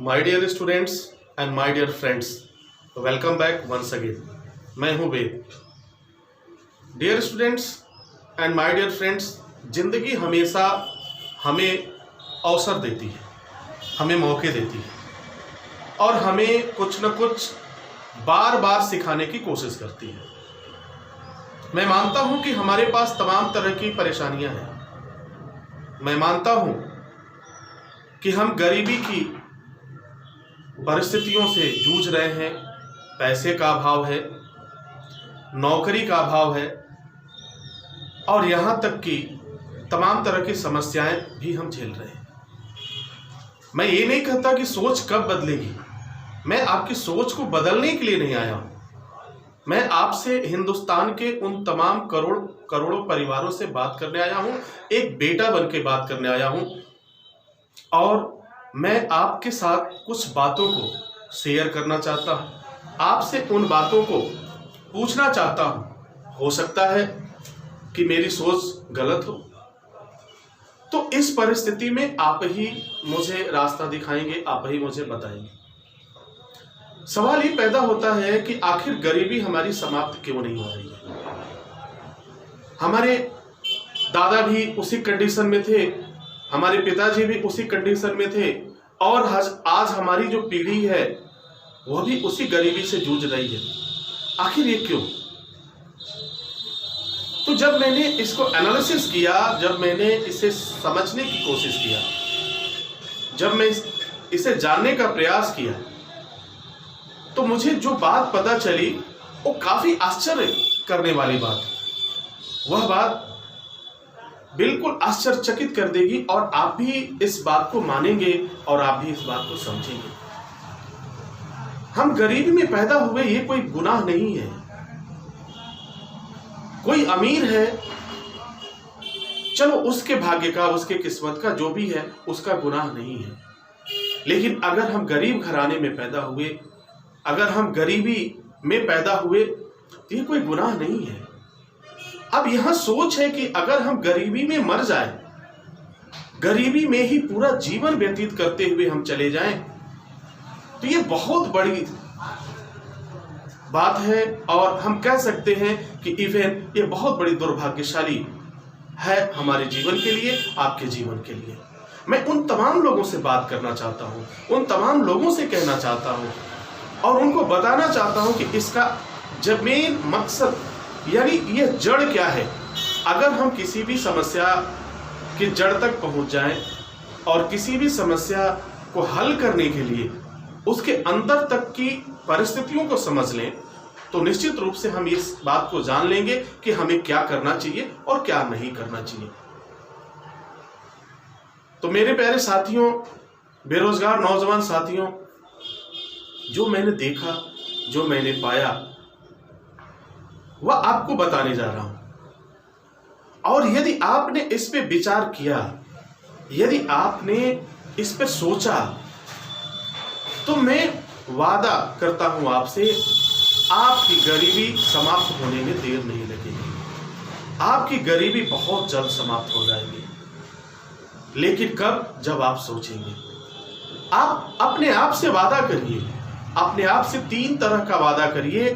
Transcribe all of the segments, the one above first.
My dear students and my dear friends, welcome back once again. मैं हूं Ved. Dear students and my dear friends, जिंदगी हमेशा हमें अवसर देती है, हमें मौके देती है और हमें कुछ न कुछ बार बार सिखाने की कोशिश करती है। मैं मानता हूं कि हमारे पास तमाम तरह की परेशानियां हैं। मैं मानता हूं कि हम गरीबी की परिस्थितियों से जूझ रहे हैं। पैसे का अभाव है, नौकरी का अभाव है और यहाँ तक कि तमाम तरह की समस्याएं भी हम झेल रहे हैं। मैं ये नहीं कहता कि सोच कब बदलेगी। मैं आपकी सोच को बदलने के लिए नहीं आया हूँ। मैं आपसे हिंदुस्तान के उन तमाम करोड़ों परिवारों से बात करने आया हूँ। एक बेटा बन के बात करने आया हूँ और मैं आपके साथ कुछ बातों को शेयर करना चाहता हूँ। आपसे उन बातों को पूछना चाहता हूँ। हो सकता है कि मेरी सोच गलत हो, तो इस परिस्थिति में आप ही मुझे रास्ता दिखाएंगे, आप ही मुझे बताएंगे। सवाल ये पैदा होता है कि आखिर गरीबी हमारी समाप्त क्यों नहीं हो रही है। हमारे दादा भी उसी कंडीशन में थे, हमारे पिताजी भी उसी कंडीशन में थे और आज हमारी जो पीढ़ी है वह भी उसी गरीबी से जूझ रही है। आखिर ये क्यों? तो जब मैंने इसको एनालिसिस किया, जब मैंने इसे समझने की कोशिश किया, जब मैं इसे जानने का प्रयास किया, तो मुझे जो बात पता चली वो काफी आश्चर्य करने वाली बात। वह बात बिल्कुल आश्चर्यचकित कर देगी और आप भी इस बात को मानेंगे और आप भी इस बात को समझेंगे। हम गरीबी में पैदा हुए, ये कोई गुनाह नहीं है। कोई अमीर है, चलो उसके भाग्य का, उसके किस्मत का जो भी है, उसका गुनाह नहीं है। लेकिन अगर हम गरीब घराने में पैदा हुए, अगर हम गरीबी में पैदा हुए, तो ये कोई गुनाह नहीं है। अब यहां सोच है कि अगर हम गरीबी में मर जाएं, गरीबी में ही पूरा जीवन व्यतीत करते हुए हम चले जाएं, तो ये बहुत बड़ी बात है और हम कह सकते हैं कि इवन ये बहुत बड़ी दुर्भाग्यशाली है हमारे जीवन के लिए, आपके जीवन के लिए। मैं उन तमाम लोगों से बात करना चाहता हूं, उन तमाम लोगों से कहना चाहता हूं और उनको बताना चाहता हूं कि इसका जब मेन मकसद, यानी ये जड़ क्या है। अगर हम किसी भी समस्या की जड़ तक पहुंच जाएं और किसी भी समस्या को हल करने के लिए उसके अंदर तक की परिस्थितियों को समझ लें, तो निश्चित रूप से हम इस बात को जान लेंगे कि हमें क्या करना चाहिए और क्या नहीं करना चाहिए। तो मेरे प्यारे साथियों, बेरोजगार नौजवान साथियों, जो मैंने देखा, जो मैंने पाया, वह आपको बताने जा रहा हूं। और यदि आपने इस पे विचार किया, यदि आपने इस पे सोचा, तो मैं वादा करता हूं आपसे, आपकी गरीबी समाप्त होने में देर नहीं लगेगी। आपकी गरीबी बहुत जल्द समाप्त हो जाएगी। लेकिन कब? जब आप सोचेंगे। आप अपने आप से वादा करिए, अपने आप से 3 तरह का वादा करिए।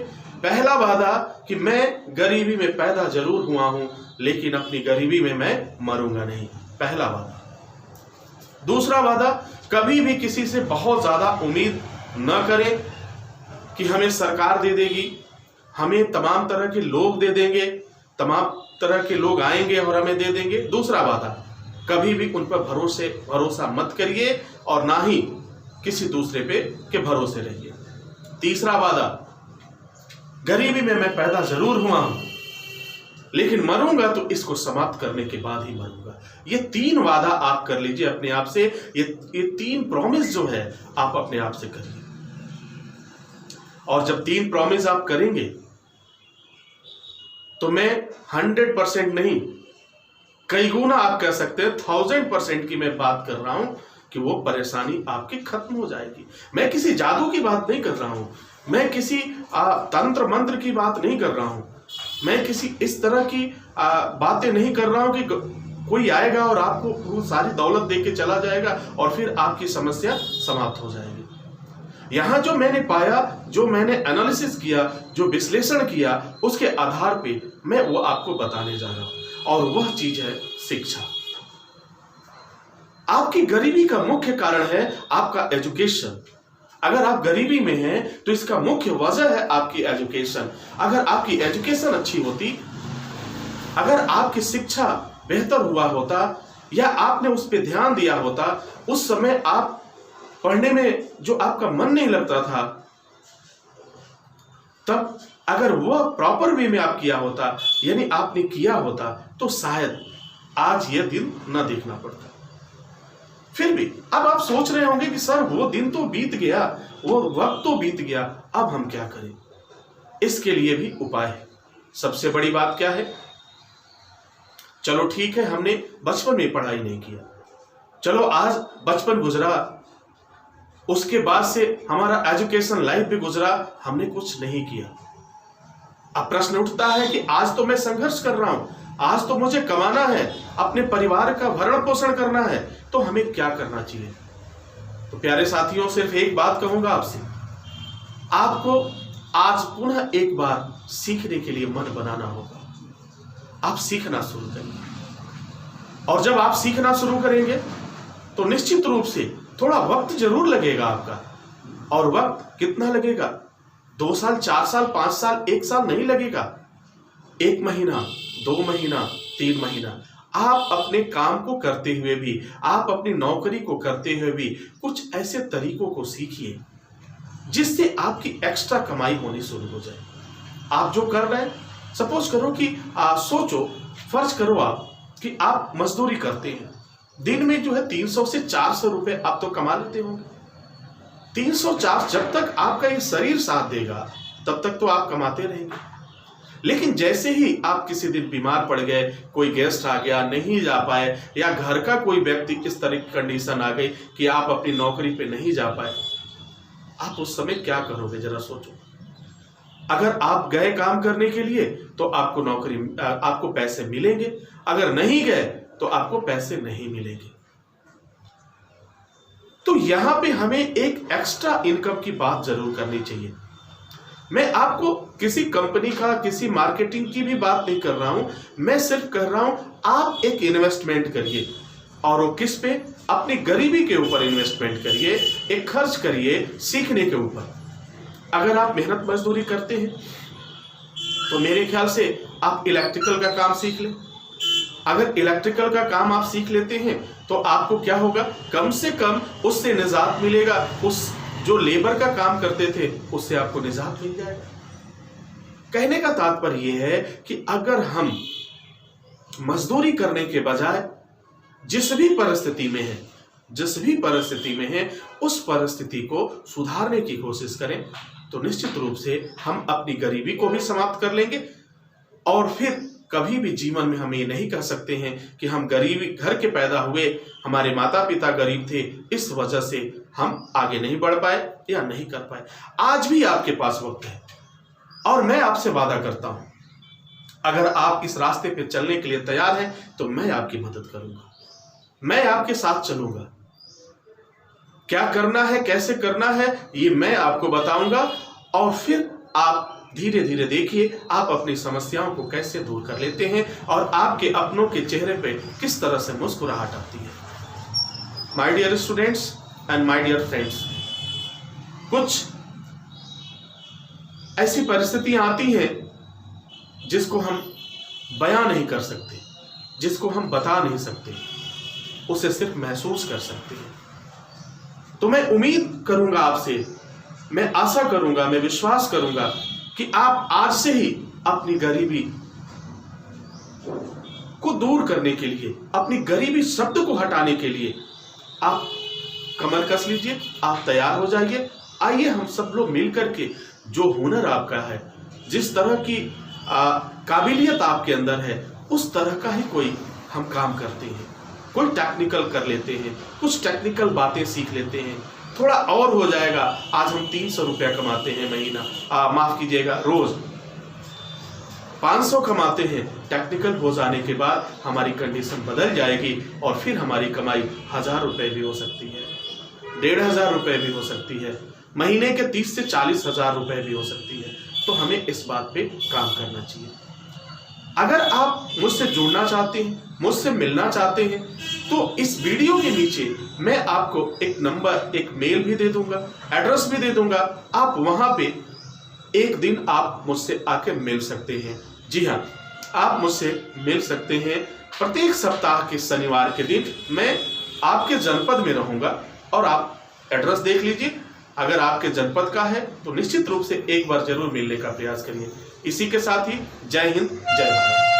पहला वादा कि मैं गरीबी में पैदा जरूर हुआ हूं, लेकिन अपनी गरीबी में मैं मरूंगा नहीं। पहला वादा। दूसरा वादा, कभी भी किसी से बहुत ज्यादा उम्मीद न करें कि हमें सरकार दे देगी, हमें तमाम तरह के लोग दे देंगे, तमाम तरह के लोग आएंगे और हमें दे देंगे। दूसरा वादा, कभी भी उन पर भरोसा मत करिए और ना ही किसी दूसरे पे के भरोसे रहिए। तीसरा वादा, गरीबी में मैं पैदा जरूर हुआ हूं, लेकिन मरूंगा तो इसको समाप्त करने के बाद ही मरूंगा। ये 3 वादा आप कर लीजिए अपने आप से। ये 3 प्रॉमिस जो है आप अपने आप से करिए। और जब 3 प्रॉमिस आप करेंगे, तो मैं 100% नहीं, कई गुना आप कह सकते हैं 1000% की मैं बात कर रहा हूं कि वो परेशानी आपकी खत्म हो जाएगी। मैं किसी जादू की बात नहीं कर रहा हूं, मैं किसी तंत्र मंत्र की बात नहीं कर रहा हूं, मैं किसी इस तरह की बातें नहीं कर रहा हूं कि कोई आएगा और आपको वो सारी दौलत दे के चला जाएगा और फिर आपकी समस्या समाप्त हो जाएगी। यहां जो मैंने पाया, जो मैंने एनालिसिस किया, जो विश्लेषण किया, उसके आधार पे मैं वो आपको बताने जा रहा हूं, और वह चीज है शिक्षा। आपकी गरीबी का मुख्य कारण है आपका एजुकेशन। अगर आप गरीबी में हैं तो इसका मुख्य वजह है आपकी एजुकेशन। अगर आपकी एजुकेशन अच्छी होती, अगर आपकी शिक्षा बेहतर हुआ होता, या आपने उस पर ध्यान दिया होता, उस समय आप पढ़ने में जो आपका मन नहीं लगता था, तब अगर वह प्रॉपर वे में आप किया होता, यानी आपने किया होता, तो शायद आज यह दिन न देखना पड़ता। फिर भी अब आप सोच रहे होंगे कि सर वो दिन तो बीत गया, वो वक्त तो बीत गया, अब हम क्या करें? इसके लिए भी उपाय है। सबसे बड़ी बात क्या है? चलो ठीक है, हमने बचपन में पढ़ाई नहीं किया, चलो आज बचपन गुजरा, उसके बाद से हमारा एजुकेशन लाइफ भी गुजरा, हमने कुछ नहीं किया। अब प्रश्न उठता है कि आज तो मैं संघर्ष कर रहा हूं, आज तो मुझे कमाना है, अपने परिवार का भरण पोषण करना है, तो हमें क्या करना चाहिए? तो प्यारे साथियों, सिर्फ एक बात कहूंगा आपसे, आपको आज पुनः एक बार सीखने के लिए मन बनाना होगा। आप सीखना शुरू करेंगे, और जब आप सीखना शुरू करेंगे तो निश्चित रूप से थोड़ा वक्त जरूर लगेगा आपका। और वक्त कितना लगेगा? 2 साल, 4 साल, 5 साल, 1 साल नहीं लगेगा। 1 महीना, 2 महीना, 3 महीना आप अपने काम को करते हुए भी, आप अपनी नौकरी को करते हुए भी कुछ ऐसे तरीकों को सीखिए जिससे आपकी एक्स्ट्रा कमाई होनी शुरू हो जाए। आप जो कर रहे हैं, सपोज करो कि सोचो, फर्ज करो आप कि आप मजदूरी करते हैं, दिन में जो है 300 से 400 रुपए आप तो कमा लेते होंगे। 304, जब तक आपका ये शरीर साथ देगा तब तक तो आप कमाते रहेंगे। लेकिन जैसे ही आप किसी दिन बीमार पड़ गए, कोई गेस्ट आ गया, नहीं जा पाए, या घर का कोई व्यक्ति इस तरह की कंडीशन आ गई कि आप अपनी नौकरी पे नहीं जा पाए, आप उस समय क्या करोगे? जरा सोचो। अगर आप गए काम करने के लिए तो आपको पैसे मिलेंगे, अगर नहीं गए तो आपको पैसे नहीं मिलेंगे। तो यहां पे हमें एक एक्स्ट्रा इनकम की बात जरूर करनी चाहिए। मैं आपको किसी कंपनी का, किसी मार्केटिंग की भी बात नहीं कर रहा हूं, मैं सिर्फ कर रहा हूं आप एक इन्वेस्टमेंट करिए, और वो किस पे? अपनी गरीबी के ऊपर इन्वेस्टमेंट करिए, एक खर्च करिए सीखने के ऊपर। अगर आप मेहनत मजदूरी करते हैं तो मेरे ख्याल से आप इलेक्ट्रिकल का काम सीख लें। अगर इलेक्ट्रिकल का काम आप सीख लेते हैं तो आपको क्या होगा? कम से कम उससे निजात मिलेगा। उस जो लेबर का काम करते थे उससे आपको निजात मिल जाएगा। कहने का तात्पर्य यह है कि अगर हम मजदूरी करने के बजाय जिस भी परिस्थिति में है उस परिस्थिति को सुधारने की कोशिश करें, तो निश्चित रूप से हम अपनी गरीबी को भी समाप्त कर लेंगे। और फिर कभी भी जीवन में हम ये नहीं कह सकते हैं कि हम गरीबी घर के पैदा हुए, हमारे माता पिता गरीब थे, इस वजह से हम आगे नहीं बढ़ पाए या नहीं कर पाए। आज भी आपके पास वक्त है, और मैं आपसे वादा करता हूं, अगर आप इस रास्ते पे चलने के लिए तैयार हैं तो मैं आपकी मदद करूंगा, मैं आपके साथ चलूंगा। क्या करना है, कैसे करना है, ये मैं आपको बताऊंगा, और फिर आप धीरे धीरे देखिए आप अपनी समस्याओं को कैसे दूर कर लेते हैं और आपके अपनों के चेहरे पे किस तरह से मुस्कुराहट आती है। My dear students and my dear friends, कुछ ऐसी परिस्थितियां आती हैं जिसको हम बयां नहीं कर सकते, जिसको हम बता नहीं सकते, उसे सिर्फ महसूस कर सकते हैं। तो मैं उम्मीद करूंगा आपसे, मैं आशा करूंगा, मैं विश्वास करूंगा कि आप आज से ही अपनी गरीबी को दूर करने के लिए, अपनी गरीबी शब्द को हटाने के लिए आप कमर कस लीजिए, आप तैयार हो जाइए। आइए हम सब लोग मिलकर के जो हुनर आपका है, जिस तरह की काबिलियत आपके अंदर है, उस तरह का ही कोई हम काम करते हैं। कोई टेक्निकल कर लेते हैं, कुछ टेक्निकल बातें सीख लेते हैं, थोड़ा और हो जाएगा। आज हम 300 रुपया कमाते हैं महीना, माफ कीजिएगा रोज, 500 कमाते हैं, टेक्निकल हो जाने के बाद हमारी कंडीशन बदल जाएगी और फिर हमारी कमाई 1000 रुपये भी हो सकती है, 1500 रुपये भी हो सकती है, महीने के 30 से 40 हजार रुपये भी हो सकती है। तो हमें इस बात पे काम करना चाहिए। अगर आप मुझसे जुड़ना चाहते हैं, मुझसे मिलना चाहते हैं, तो इस वीडियो के नीचे मैं आपको एक नंबर, एक मेल भी दे दूंगा, एड्रेस भी दे दूंगा। आप वहां पे एक दिन आप मुझसे आके मिल सकते हैं। जी हाँ, आप मुझसे मिल सकते हैं। प्रत्येक सप्ताह के शनिवार के दिन मैं आपके जनपद में रहूंगा और आप एड्रेस देख लीजिए। अगर आपके जनपद का है तो निश्चित रूप से एक बार जरूर मिलने का प्रयास करिए। इसी के साथ ही जय हिंद, जय भारत।